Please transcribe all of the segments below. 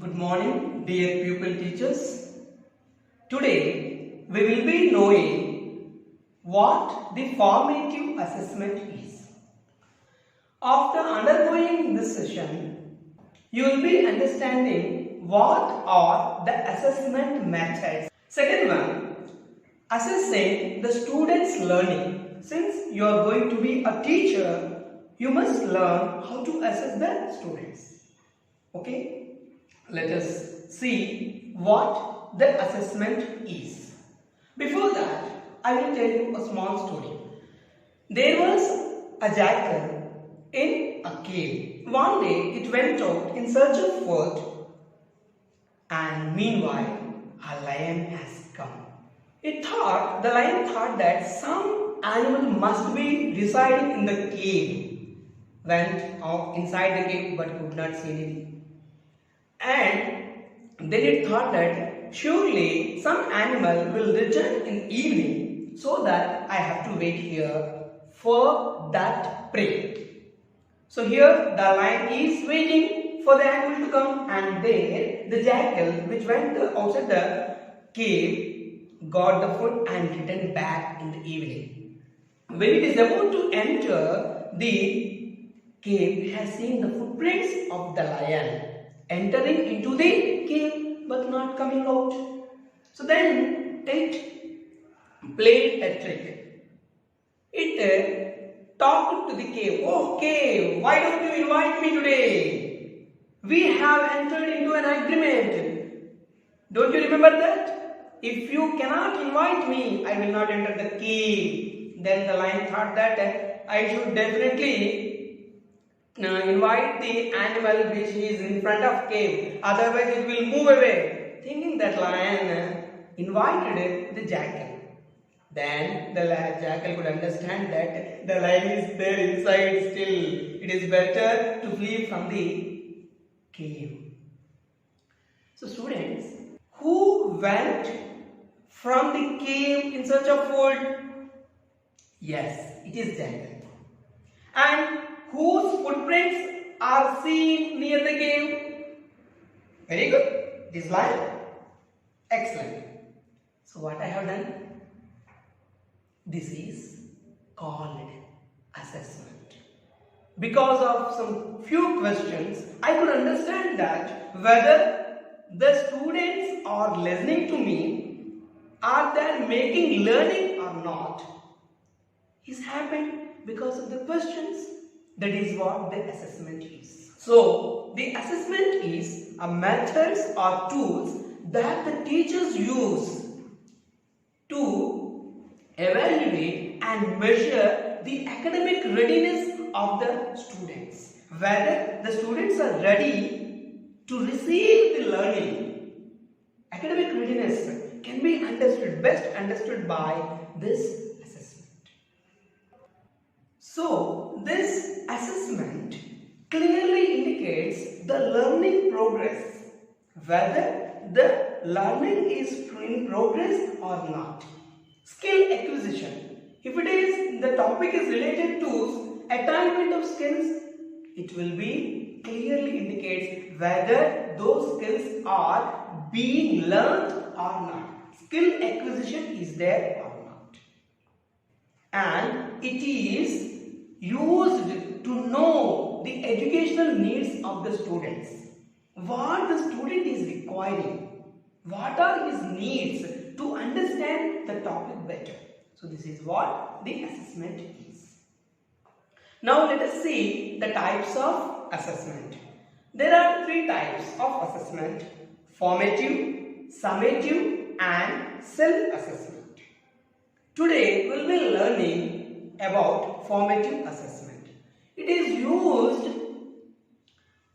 Good morning, dear pupil teachers. Today we will be knowing what the formative assessment is. After undergoing this session, you will be understanding what are the assessment methods. Second one, assessing the students' learning. Since you are going to be a teacher, you must learn how to assess the students. Okay? Let us see what the assessment is. Before that, I will tell you a small story. There was a jackal in a cave. One day it went out in search of food, and meanwhile a lion has come. The lion thought that some animal must be residing in the cave. Went out inside the cave but could not see anything. And then it thought that surely some animal will return in evening, so that I have to wait here for that prey. So here the lion is waiting for the animal to come, and there the jackal, which went outside the cave, got the food and returned back in the evening. When it is about to enter the cave, it has seen the footprints of the lion entering into the cave but not coming out. So then it played a trick. It talked to the cave. "Oh cave, why don't you invite me today? We have entered into an agreement. Don't you remember that? If you cannot invite me, I will not enter the cave." Then the lion thought that I should definitely invite the animal which is in front of cave, otherwise it will move away. Thinking that, lion invited the jackal. Then the jackal could understand that the lion is there inside still. It is better to flee from the cave. So students, who went from the cave in search of food? Yes, it is jackal. And whose footprints are seen near the cave? Very good. This lion. Excellent. So what I have done? This is called assessment. Because of some few questions, I could understand that whether the students are listening to me, are they making learning or not, is happened because of the questions. That is what the assessment is. So, the assessment is a methods or tools that the teachers use to evaluate and measure the academic readiness of the students. Whether the students are ready to receive the learning. Academic readiness can be best understood by this. So, this assessment clearly indicates the learning progress, whether the learning is in progress or not. Skill acquisition. If it is, the topic is related to attainment of skills, it will be clearly indicates whether those skills are being learned or not. Skill acquisition is there or not. And it is used to know the educational needs of the students. What the student is requiring. What are his needs to understand the topic better. So this is what the assessment is. Now let us see the types of assessment. There are three types of assessment: formative, summative and self-assessment. Today we will be learning about formative assessment. It is used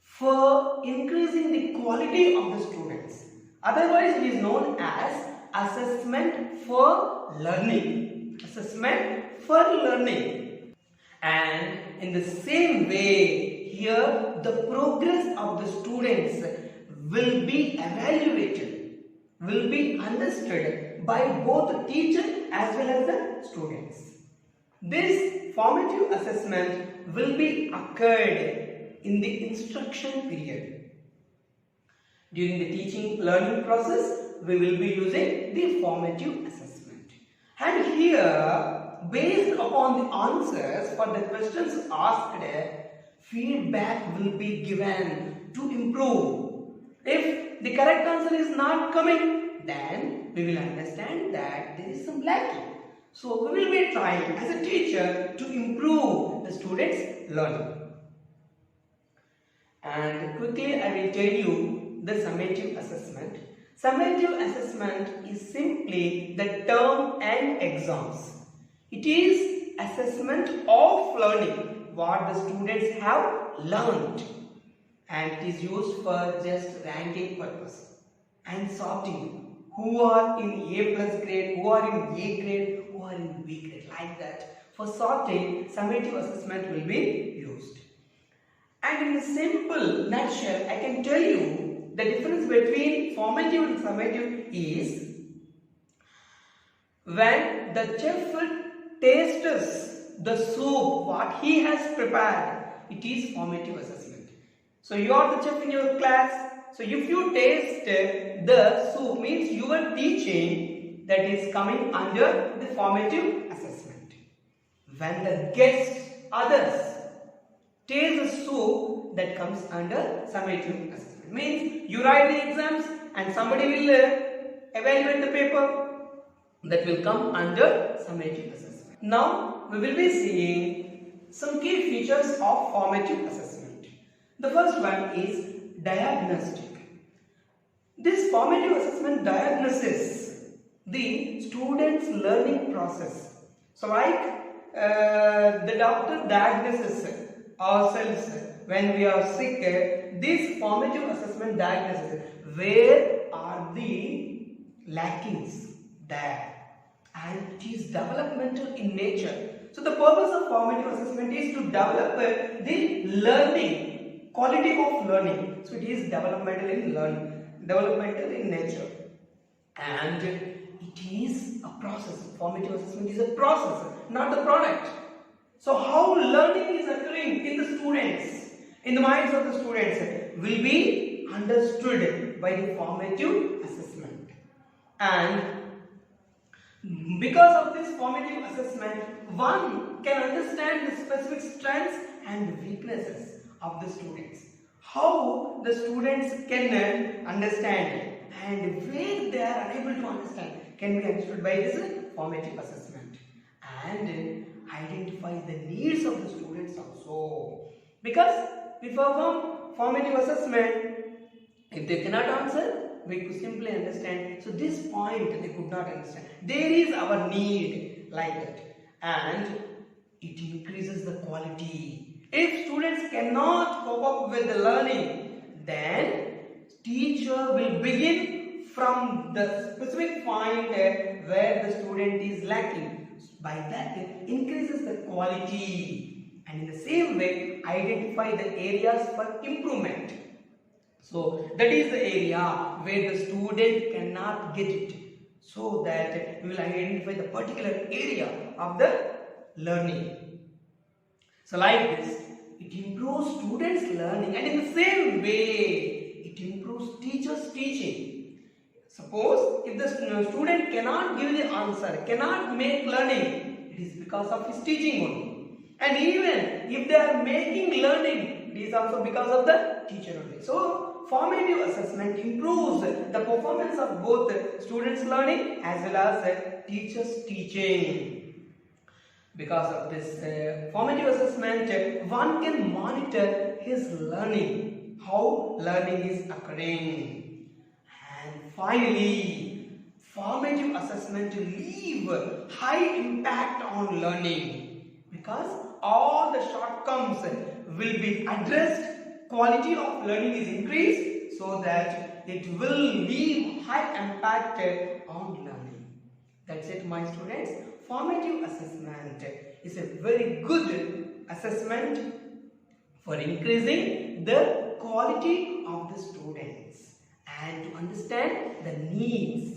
for increasing the quality of the students. Otherwise, it is known as assessment for learning. Assessment for learning. And in the same way, here the progress of the students will be evaluated, will be understood by both the teacher as well as the students. This formative assessment will be occurred in the instruction period. During the teaching learning process, we will be using the formative assessment. And here, based upon the answers for the questions asked, feedback will be given to improve. If the correct answer is not coming, then we will understand that there is some lacking. So we will be trying as a teacher to improve the students' learning. And quickly I will tell you the summative assessment. Summative assessment is simply the term and exams. It is assessment of learning, what the students have learned, and it is used for just ranking purpose and sorting. Who are in A plus grade, who are in A grade, who are in B grade, like that. For sorting, summative assessment will be used. And in a simple nutshell, I can tell you the difference between formative and summative is when the chef tastes the soup, what he has prepared, it is formative assessment. So you are the chef in your class. So if you taste the soup, means you are teaching, that is coming under the formative assessment. When the guests, others, taste the soup, that comes under summative assessment. Means you write the exams and somebody will evaluate the paper, that will come under summative assessment. Now we will be seeing some key features of formative assessment. The first one is diagnostic. This formative assessment diagnoses the student's learning process. So like the doctor diagnoses ourselves when we are sick, this formative assessment diagnoses where are the lackings there, and it is developmental in nature. So the purpose of formative assessment is to develop the learning, quality of learning. So it is developmental in learning, developmental in nature, and it is a process. Formative assessment is a process, not the product. So how learning is occurring in the students, in the minds of the students, will be understood by the formative assessment. And because of this formative assessment, one can understand the specific strengths and weaknesses of the students. How the students can understand and where they are unable to understand can be understood by this formative assessment. And identify the needs of the students also. Because we perform formative assessment, if they cannot answer, we could simply understand. So this point they could not understand. There is our need, like that. And it increases the quality. If students cannot cope up with the learning, then teacher will begin from the specific point where the student is lacking. By that, it increases the quality, and in the same way identify the areas for improvement. So that is the area where the student cannot get it, so that we will identify the particular area of the learning. So like this, it improves students' learning, and in the same way it improves teachers' teaching. Suppose if the student cannot give the answer, cannot make learning, it is because of his teaching only. And even if they are making learning, it is also because of the teacher only. So formative assessment improves the performance of both students' learning as well as teachers' teaching. Because of this formative assessment, one can monitor his learning, how learning is occurring. And finally, formative assessment leave high impact on learning, because all the shortcomings will be addressed, quality of learning is increased, so that it will leave high impact on learning. That's it, my students. Formative assessment is a very good assessment for increasing the quality of the students and to understand the needs